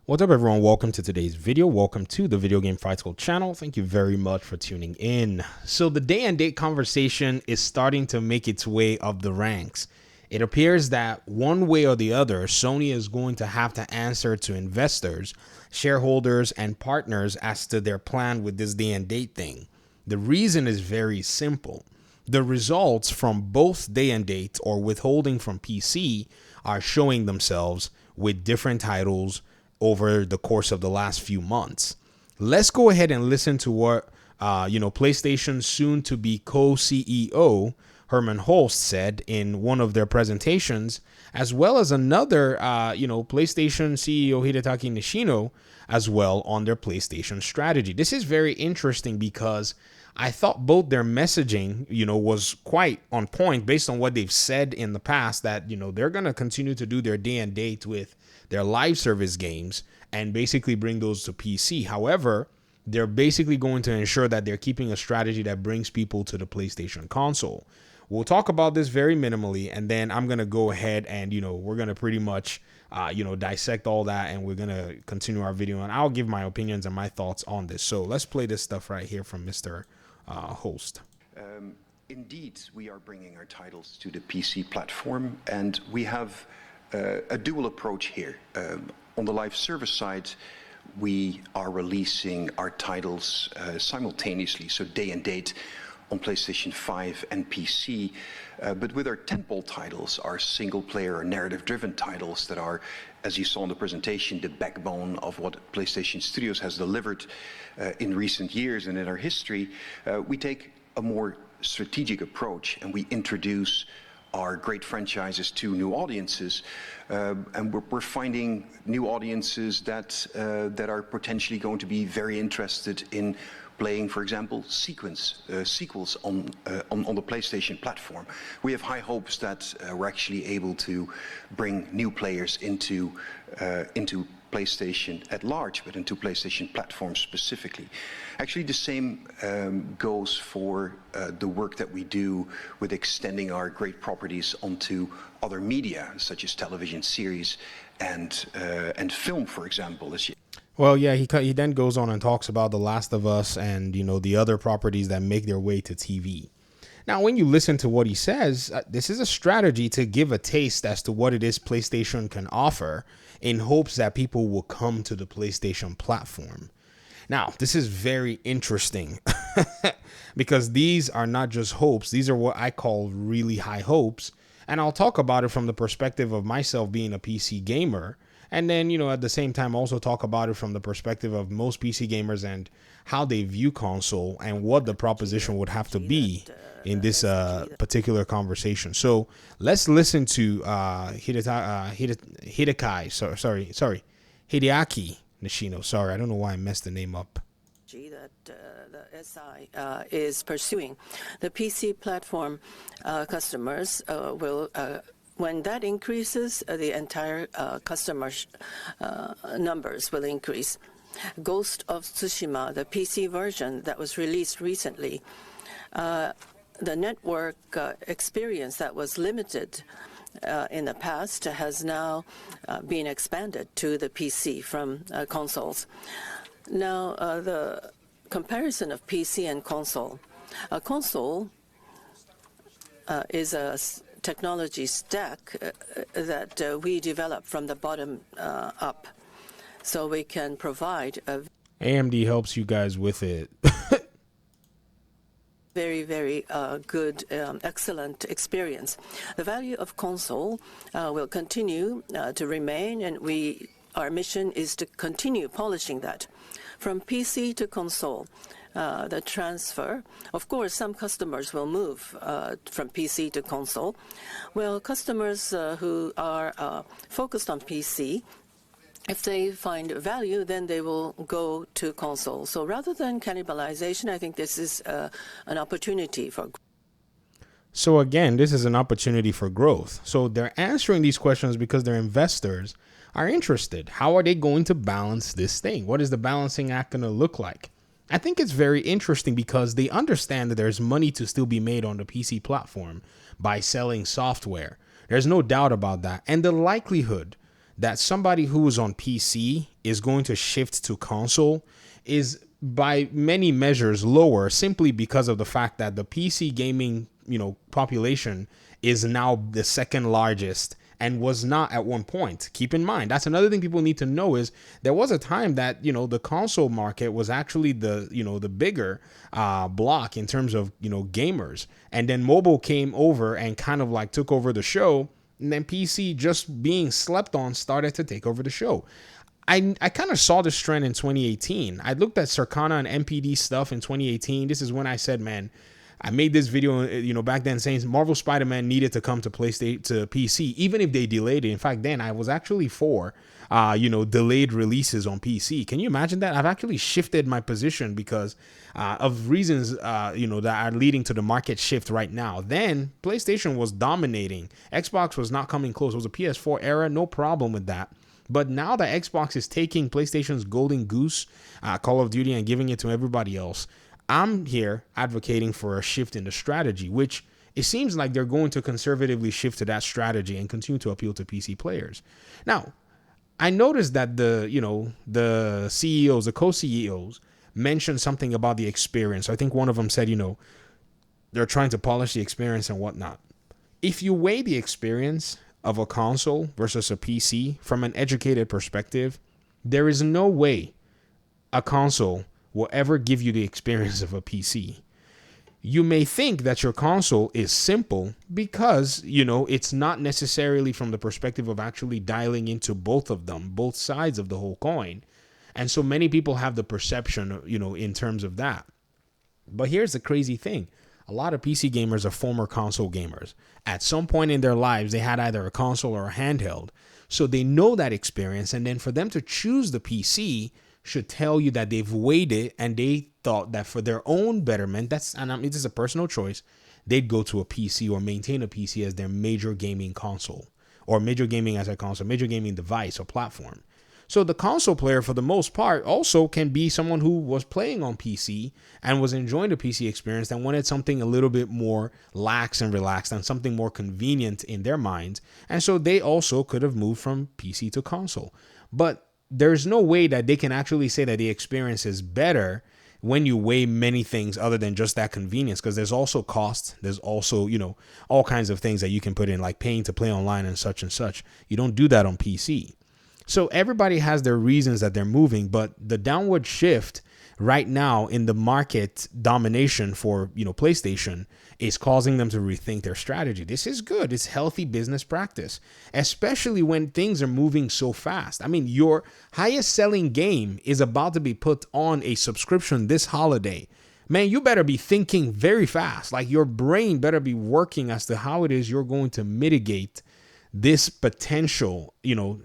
What's up, everyone? Welcome to today's video. Welcome to the Video Game Fight School channel. Thank you very much for tuning in. So the day and date conversation is starting to make its way up the ranks. It appears that one way or the other, Sony is going to have to answer to investors, shareholders, and partners as to their plan with this day and date thing. The reason is very simple. The results from both day and date or withholding from PC are showing themselves with different titles over the course of the last few months. Let's go ahead and listen to what PlayStation's soon-to-be co-CEO Herman Holst said in one of their presentations, as well as another PlayStation CEO Hidetaki Nishino as well on their PlayStation strategy. This is very interesting because I thought both their messaging, was quite on point based on what they've said in the past, that, they're going to continue to do their day and date with their live service games and basically bring those to PC. However, they're basically going to ensure that they're keeping a strategy that brings people to the PlayStation console. We'll talk about this very minimally, and then I'm going to go ahead and, we're going to pretty much, dissect all that, and we're going to continue our video, and I'll give my opinions and my thoughts on this. So let's play this stuff right here from Mr. Holst. Indeed, we are bringing our titles to the PC platform, and we have a dual approach here. On the live service side, we are releasing our titles simultaneously, so day and date on PlayStation 5 and PC, but with our tentpole titles, our single-player or narrative-driven titles that are, as you saw in the presentation, the backbone of what PlayStation Studios has delivered in recent years and in our history, we take a more strategic approach, and we introduce our great franchises to new audiences, and we're finding new audiences that are potentially going to be very interested in playing, for example, sequels on the PlayStation platform. We have high hopes that we're actually able to bring new players into PlayStation at large, but into PlayStation platforms specifically. Actually, the same goes for the work that we do with extending our great properties onto other media, such as television series and film, for example. Well, yeah, he then goes on and talks about The Last of Us and, the other properties that make their way to TV. Now, when you listen to what he says, this is a strategy to give a taste as to what it is PlayStation can offer in hopes that people will come to the PlayStation platform. Now, this is very interesting because these are not just hopes. These are what I call really high hopes. And I'll talk about it from the perspective of myself being a PC gamer. And then, at the same time, also talk about it from the perspective of most PC gamers and how they view console and what the proposition would have to be in this particular conversation. So let's listen to Hideaki Nishino. Sorry, I don't know why I messed the name up. That the SI is pursuing. The PC platform customers will when that increases, the entire customer numbers will increase. Ghost of Tsushima, the PC version that was released recently, the network experience that was limited in the past has now been expanded to the PC from consoles. Now, the comparison of PC and console. A console is a technology stack that we develop from the bottom up, so we can provide a AMD helps you guys with it. very, very good, excellent experience. The value of console will continue to remain, and our mission is to continue polishing that. From PC to console, the transfer, of course, some customers will move from PC to console. Well, customers who are focused on PC, if they find value, then they will go to console. So rather than cannibalization, I think this is an opportunity for growth. So again, this is an opportunity for growth. So they're answering these questions because their investors are interested. How are they going to balance this thing? What is the balancing act going to look like? I think it's very interesting because they understand that there's money to still be made on the PC platform by selling software. There's no doubt about that. And the likelihood that somebody who is on PC is going to shift to console is by many measures lower, simply because of the fact that the PC gaming, population is now the second largest and was not at one point. Keep in mind, that's another thing people need to know, is there was a time that, the console market was actually the bigger block in terms of, gamers. And then mobile came over and kind of like took over the show. And then PC, just being slept on, started to take over the show. I kind of saw this trend in 2018. I looked at Circana and MPD stuff in 2018. This is when I said, man, I made this video, back then, saying Marvel Spider-Man needed to come to PlayStation, to PC, even if they delayed it. In fact, then I was actually for, delayed releases on PC. Can you imagine that? I've actually shifted my position because of reasons, that are leading to the market shift right now. Then PlayStation was dominating. Xbox was not coming close. It was a PS4 era, no problem with that. But now that Xbox is taking PlayStation's golden goose, Call of Duty, and giving it to everybody else, I'm here advocating for a shift in the strategy, which it seems like they're going to conservatively shift to that strategy and continue to appeal to PC players. Now, I noticed that the CEOs, the co-CEOs, mentioned something about the experience. I think one of them said, they're trying to polish the experience and whatnot. If you weigh the experience of a console versus a PC from an educated perspective, there is no way a console will ever give you the experience of a PC. You may think that your console is simple because, it's not necessarily from the perspective of actually dialing into both of them, both sides of the whole coin. And so many people have the perception, in terms of that. But here's the crazy thing. A lot of PC gamers are former console gamers. At some point in their lives, they had either a console or a handheld. So they know that experience. And then for them to choose the PC should tell you that they've weighed it and they thought that for their own betterment, this is a personal choice, they'd go to a PC or maintain a PC as their major gaming console, or major gaming as a console, major gaming device or platform. So the console player, for the most part, also can be someone who was playing on PC and was enjoying the PC experience and wanted something a little bit more lax and relaxed and something more convenient in their minds. And so they also could have moved from PC to console. But there's no way that they can actually say that the experience is better when you weigh many things other than just that convenience, because there's also cost. There's also, all kinds of things that you can put in, like paying to play online and such and such. You don't do that on PC. So everybody has their reasons that they're moving, but the downward shift right now in the market domination for, PlayStation is causing them to rethink their strategy. This is good. It's healthy business practice, especially when things are moving so fast. I mean, your highest selling game is about to be put on a subscription this holiday. Man, you better be thinking very fast. Like, your brain better be working as to how it is you're going to mitigate this potential,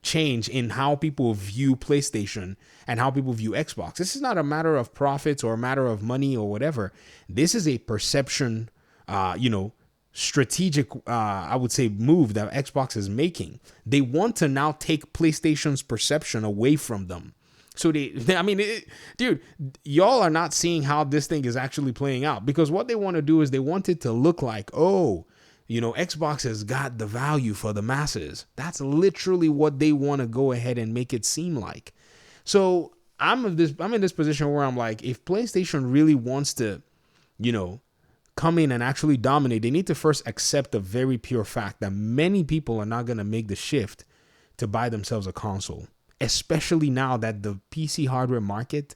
change in how people view PlayStation and how people view Xbox. This is not a matter of profits or a matter of money or whatever. This is a perception, strategic, I would say, move that Xbox is making. They want to now take PlayStation's perception away from them. So dude, y'all are not seeing how this thing is actually playing out, because what they want to do is they want it to look like, Xbox has got the value for the masses. That's literally what they want to go ahead and make it seem like. So I'm in this position where I'm like, if PlayStation really wants to, come in and actually dominate, they need to first accept the very pure fact that many people are not going to make the shift to buy themselves a console, especially now that the PC hardware market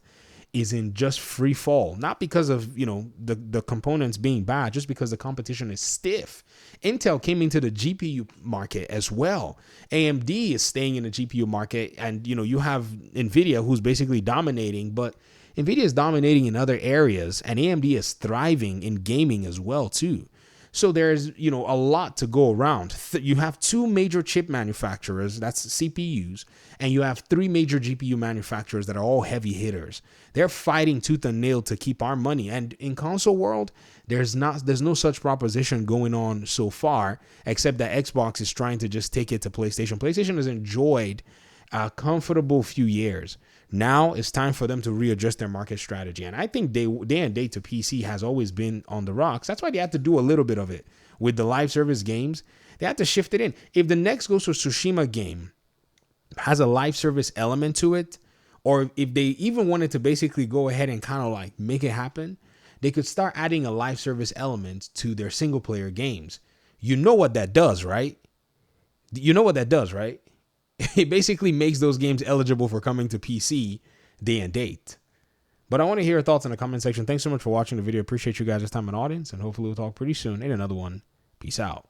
is in just free fall, not because of, the components being bad, just because the competition is stiff. Intel came into the GPU market as well. AMD is staying in the GPU market, and, you have Nvidia, who's basically dominating, but Nvidia is dominating in other areas, and AMD is thriving in gaming as well, too. So there's, a lot to go around. You have two major chip manufacturers, that's CPUs, and you have three major GPU manufacturers that are all heavy hitters. They're fighting tooth and nail to keep our money. And in console world, there's no such proposition going on so far, except that Xbox is trying to just take it to PlayStation. PlayStation has enjoyed a comfortable few years. Now it's time for them to readjust their market strategy. And I think day and date to PC has always been on the rocks. That's why they had to do a little bit of it with the live service games. They had to shift it in. If the next Ghost of Tsushima game has a live service element to it, or if they even wanted to basically go ahead and kind of like make it happen, they could start adding a live service element to their single player games. You know what that does, right? You know what that does, right? It basically makes those games eligible for coming to PC day and date. But I want to hear your thoughts in the comment section. Thanks so much for watching the video. Appreciate you guys' time and audience, and hopefully we'll talk pretty soon in another one. Peace out.